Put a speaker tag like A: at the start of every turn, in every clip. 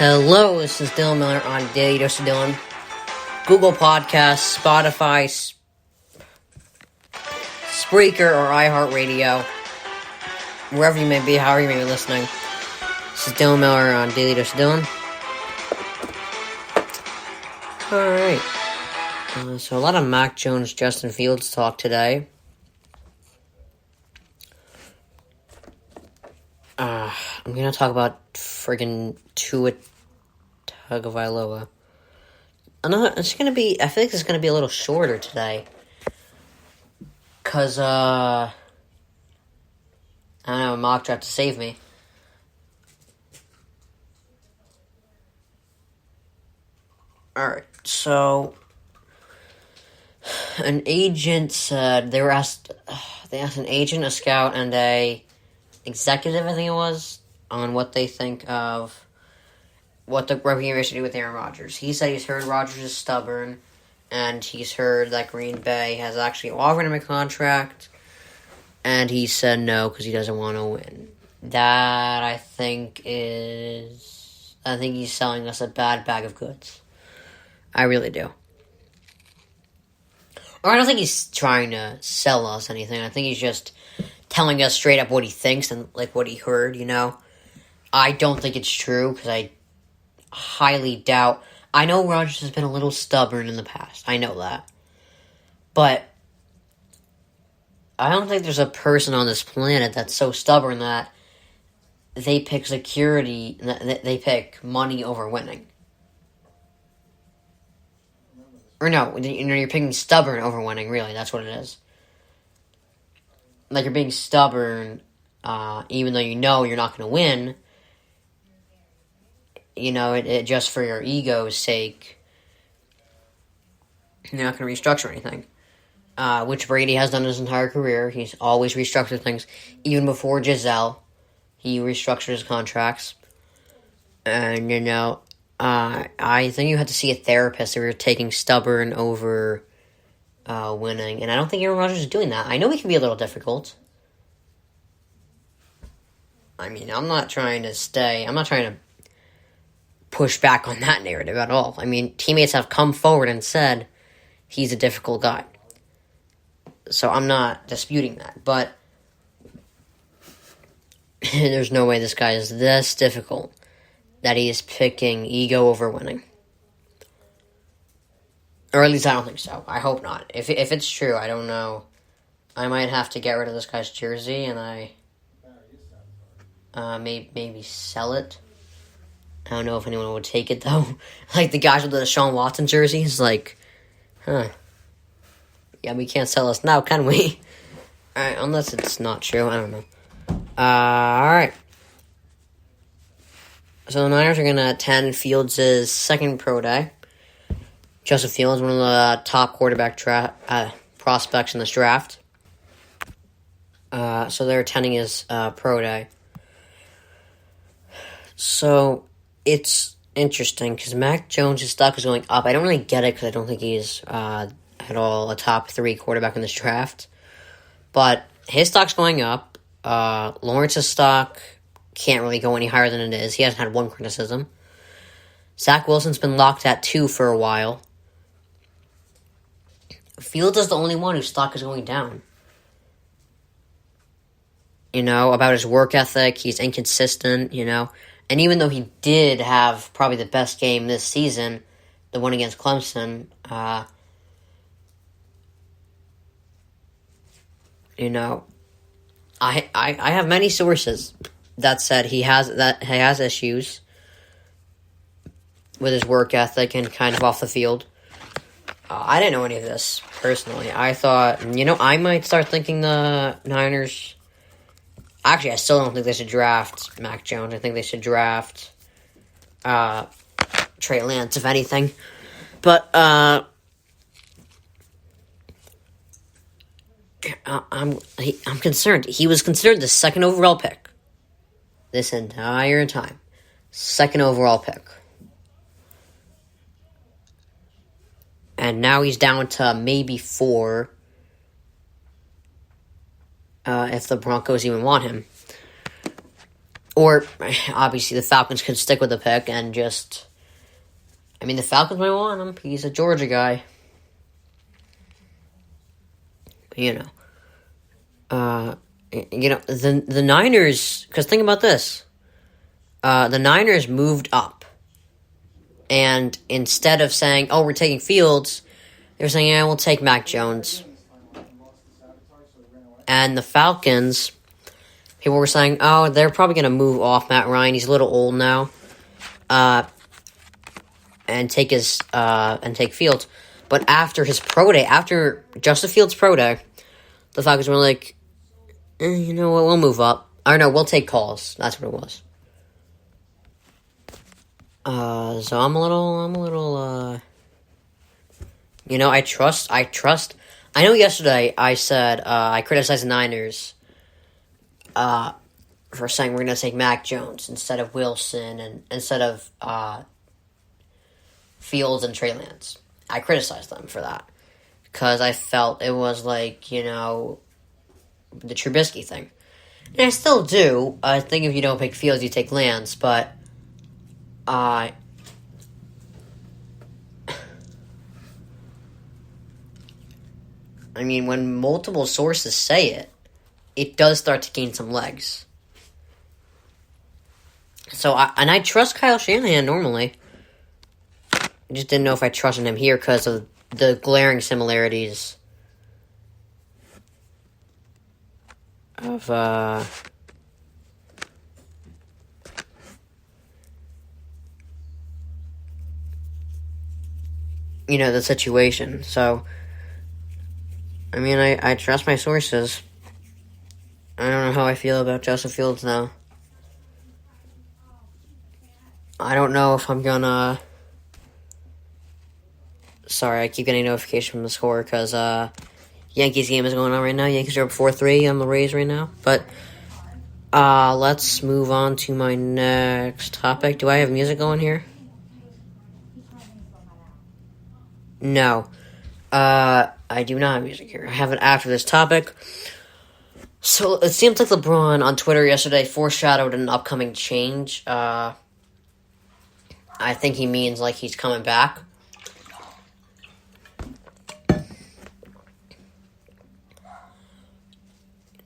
A: Hello, this is Dylan Miller on Daily Dose of Dylan. Google Podcasts, Spotify, Spreaker, or iHeartRadio. Wherever you may be, however you may be listening. This is Dylan Miller on Daily Dose of Dylan. Alright. So a lot of Mac Jones, Justin Fields talk today. I'm going to talk about friggin' Tua Tagovailoa. I feel like it's going to be a little shorter today. Because, I don't know, a mock draft to save me. Alright, so an agent said, they asked an agent, a scout, and a executive, I think it was, on what they think of what the Buccaneers should do with Aaron Rodgers. He said he's heard Rodgers is stubborn, and he's heard that Green Bay has actually offered him a contract, and he said no because he doesn't want to win. That, I think he's selling us a bad bag of goods. I really do. Or I don't think he's trying to sell us anything. I think he's just telling us straight up what he thinks and, like, what he heard, you know? I don't think it's true, because I highly doubt... I know Rodgers has been a little stubborn in the past. I know that. But I don't think there's a person on this planet that's so stubborn that they pick security... They pick money over winning. Or no, you're picking stubborn over winning, really. That's what it is. Like, you're being stubborn, even though you know you're not going to win. You know, it just for your ego's sake, you're not going to restructure anything. Which Brady has done his entire career. He's always restructured things. Even before Giselle, he restructured his contracts. And, you know, I think you have to see a therapist if you're taking stubborn over winning. And I don't think Aaron Rodgers is doing that. I know he can be a little difficult. I mean, I'm not trying to push back on that narrative at all. I mean, teammates have come forward and said he's a difficult guy. So I'm not disputing that. But there's no way this guy is this difficult that he is picking ego over winning. Or at least I don't think so. I hope not. If it's true, I don't know. I might have to get rid of this guy's jersey and maybe sell it. I don't know if anyone would take it, though. Like, the guys with the Deshaun Watson jerseys, like, yeah, we can't sell this now, can we? Alright, unless it's not true, I don't know. Alright. So the Niners are going to attend Fields' second pro day. Justin Fields, one of the top quarterback prospects in this draft. So they're attending his pro day. So it's interesting because Mac Jones' stock is going up. I don't really get it because I don't think he's at all a top 3 quarterback in this draft. But his stock's going up. Lawrence's stock can't really go any higher than it is. He hasn't had one criticism. Zach Wilson's been locked at 2 for a while. Fields is the only one whose stock is going down. You know, about his work ethic, he's inconsistent, you know. And even though he did have probably the best game this season, the one against Clemson, you know, I have many sources that said he has issues with his work ethic and kind of off the field. I didn't know any of this, personally. I thought, you know, I might start thinking the Niners... Actually, I still don't think they should draft Mac Jones. I think they should draft Trey Lance, if anything. But I'm concerned. He was considered the second overall pick this entire time. Second overall pick. And now he's down to maybe 4 if the Broncos even want him. Or, obviously, the Falcons could stick with the pick and just... I mean, the Falcons might want him. He's a Georgia guy. You know. The Niners... Because think about this. The Niners moved up. And instead of saying, oh, we're taking Fields, they're saying, yeah, we'll take Mac Jones. And the Falcons... People were saying, oh, they're probably going to move off Matt Ryan. He's a little old now. And take Fields. But after his pro day, after Justin Fields' pro day, the Falcons were like, you know what, we'll move up. Or no, we'll take calls. That's what it was. So I'm a little, I trust. I know yesterday I said, I criticized the Niners, for saying we're going to take Mac Jones instead of Wilson and instead of, Fields and Trey Lance. I criticized them for that. Because I felt it was like, the Trubisky thing. And I still do. I think if you don't pick Fields, you take Lance, but I mean, when multiple sources say it, it does start to gain some legs. So, I trust Kyle Shanahan normally. I just didn't know if I trusted him here because of the glaring similarities of, the situation. So, I mean, I trust my sources. I don't know how I feel about Justin Fields now. I don't know if I'm gonna... Sorry, I keep getting notification from the score because Yankees game is going on right now. Yankees are up 4-3 on the Rays right now. But let's move on to my next topic. Do I have music going here? No. I do not have music here. I have it after this topic. So it seems like LeBron on Twitter yesterday foreshadowed an upcoming change. I think he means like he's coming back.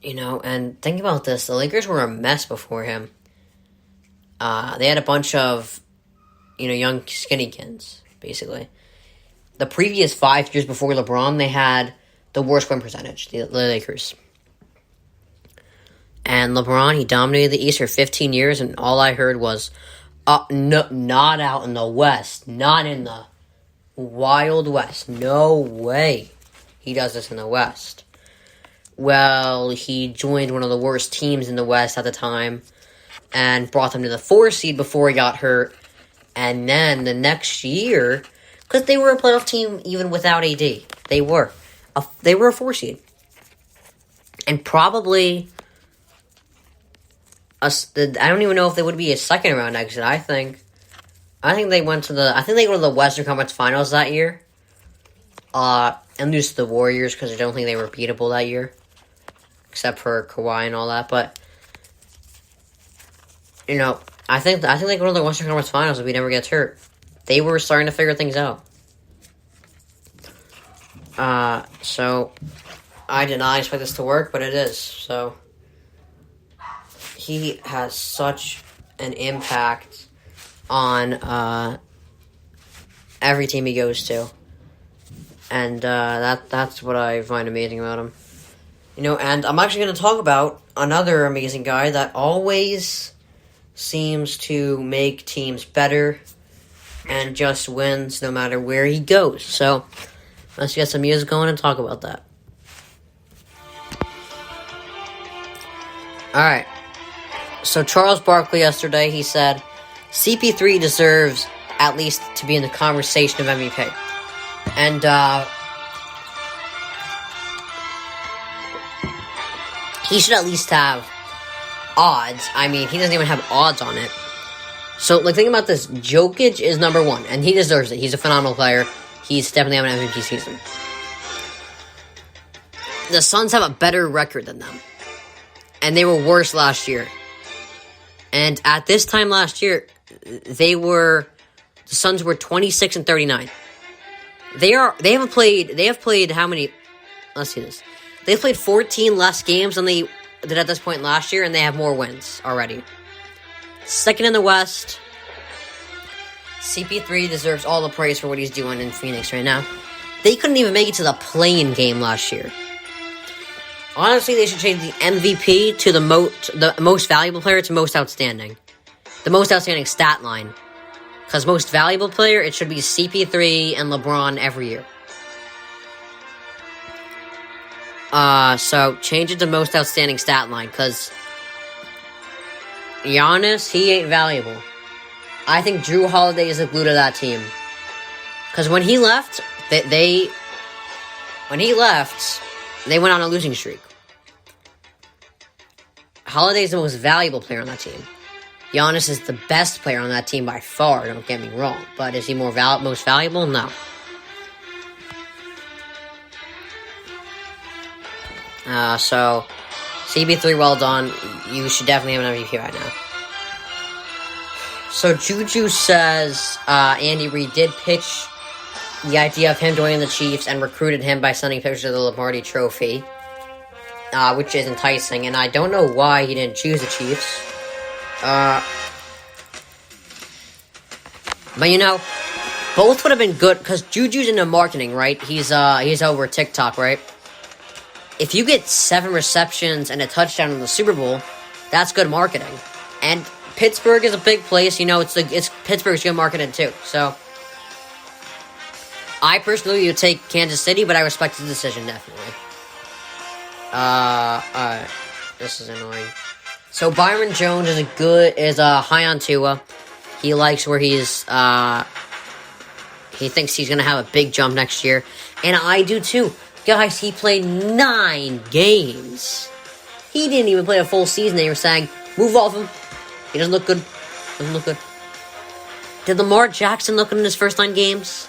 A: And think about this. The Lakers were a mess before him. They had a bunch of, young skinny kids, basically. The previous 5 years before LeBron, they had the worst win percentage, the Lakers. And LeBron, he dominated the East for 15 years, and all I heard was, no, not out in the West. Not in the Wild West. No way he does this in the West. Well, he joined one of the worst teams in the West at the time and brought them to the 4 seed before he got hurt. And then the next year, because they were a playoff team even without AD. They were a 4 seed. And probably, I don't even know if they would be a second round exit. I think they go to the Western Conference Finals that year. And lose to the Warriors because I don't think they were beatable that year. Except for Kawhi and all that, but I think they go to the Western Conference Finals if he never gets hurt. They were starting to figure things out. So I did not expect this to work, but it is. So he has such an impact on every team he goes to, and that's what I find amazing about him. And I'm actually going to talk about another amazing guy that always seems to make teams better and just wins no matter where he goes. So, let's get some music going and talk about that. Alright. So, Charles Barkley yesterday, he said, CP3 deserves at least to be in the conversation of MVP. And, he should at least have odds. I mean, he doesn't even have odds on it. So, think about this. Jokic is number 1, and he deserves it. He's a phenomenal player. He's definitely having an MVP season. The Suns have a better record than them. And they were worse last year. And at this time last year, the Suns were 26-39. They have played how many? Let's see this. They've played 14 less games than they did at this point last year, and they have more wins already. Second in the West. CP3 deserves all the praise for what he's doing in Phoenix right now. They couldn't even make it to the play-in game last year. Honestly, they should change the MVP to the most valuable player to most outstanding. The most outstanding stat line. Because most valuable player, it should be CP3 and LeBron every year. So change it to most outstanding stat line, because Giannis, he ain't valuable. I think Jrue Holiday is the glue to that team. Because when he left, they went on a losing streak. Holiday is the most valuable player on that team. Giannis is the best player on that team by far, don't get me wrong. But is he most valuable? No. So, CB3, well done. You should definitely have an MVP right now. So, Juju says Andy Reid did pitch the idea of him joining the Chiefs and recruited him by sending pictures of the Lombardi Trophy, which is enticing, and I don't know why he didn't choose the Chiefs. But you know, both would have been good, because Juju's into marketing, right? He's over TikTok, right? If you get 7 receptions and a touchdown in the Super Bowl, that's good marketing. And Pittsburgh is a big place, you know, it's Pittsburgh's good marketing too, so I personally would take Kansas City, but I respect the decision, definitely. This is annoying. So Byron Jones is high on Tua. He likes where he's, he thinks he's gonna have a big jump next year. And I do too. Guys, he played 9 games. He didn't even play a full season. They were saying, move off him. He doesn't look good. Did Lamar Jackson look good in his first 9 games?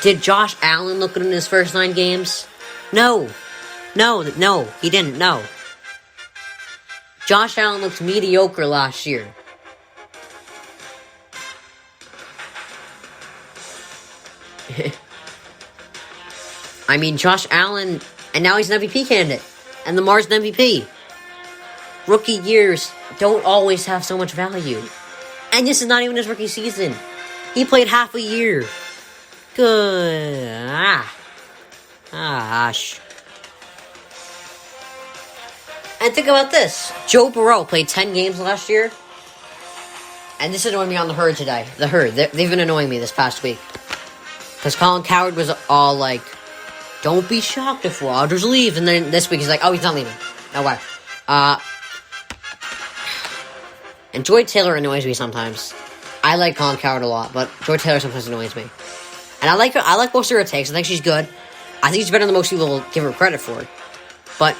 A: Did Josh Allen look good in his first 9 games? No, he didn't, no. Josh Allen looked mediocre last year. I mean, Josh Allen, and now he's an MVP candidate. And Lamar's an MVP. Rookie years don't always have so much value. And this is not even his rookie season. He played half a year. Good. Gosh. And think about this. Joe Burrow played 10 games last year. And this annoyed me on The Herd today. The Herd. They've been annoying me this past week. Because Colin Cowherd was all like, don't be shocked if Rodgers leaves. And then this week he's like, oh, he's not leaving. Oh, wow. And Joy Taylor annoys me sometimes. I like Colin Cowherd a lot, but Joy Taylor sometimes annoys me. And I like her. I like most of her takes. I think she's good. I think she's better than most people will give her credit for. But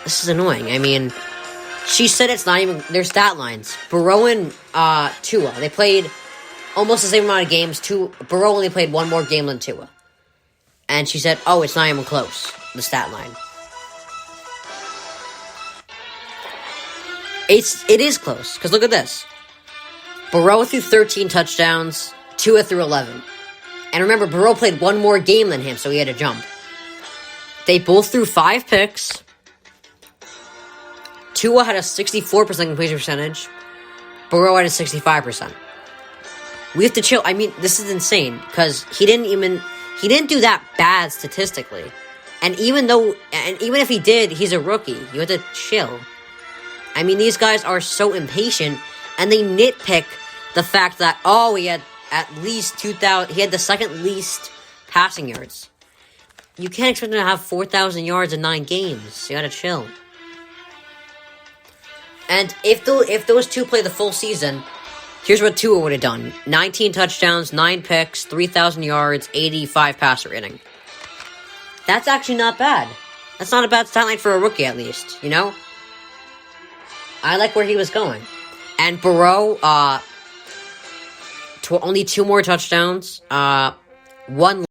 A: this is annoying. I mean, she said it's not even their stat lines. Burrow and Tua, they played almost the same amount of games. Burrow only played 1 more game than Tua. And she said, oh, it's not even close, the stat line. It is close, because look at this. Burrow threw 13 touchdowns, Tua threw 11. And remember, Burrow played 1 more game than him, so he had to jump. They both threw 5 picks. Tua had a 64% completion percentage. Burrow had a 65%. We have to chill. I mean, this is insane, because he didn't do that bad statistically. And even if he did, he's a rookie. You have to chill. I mean, these guys are so impatient, and they nitpick the fact that, oh, he had at least 2,000, he had the second least passing yards. You can't expect him to have 4,000 yards in 9 games. You gotta chill. And if those two play the full season, here's what Tua would have done. 19 touchdowns, 9 picks, 3,000 yards, 85 passer rating. That's actually not bad. That's not a bad stat line for a rookie, at least, you know? I like where he was going. And Burrow, only 2 more touchdowns, 1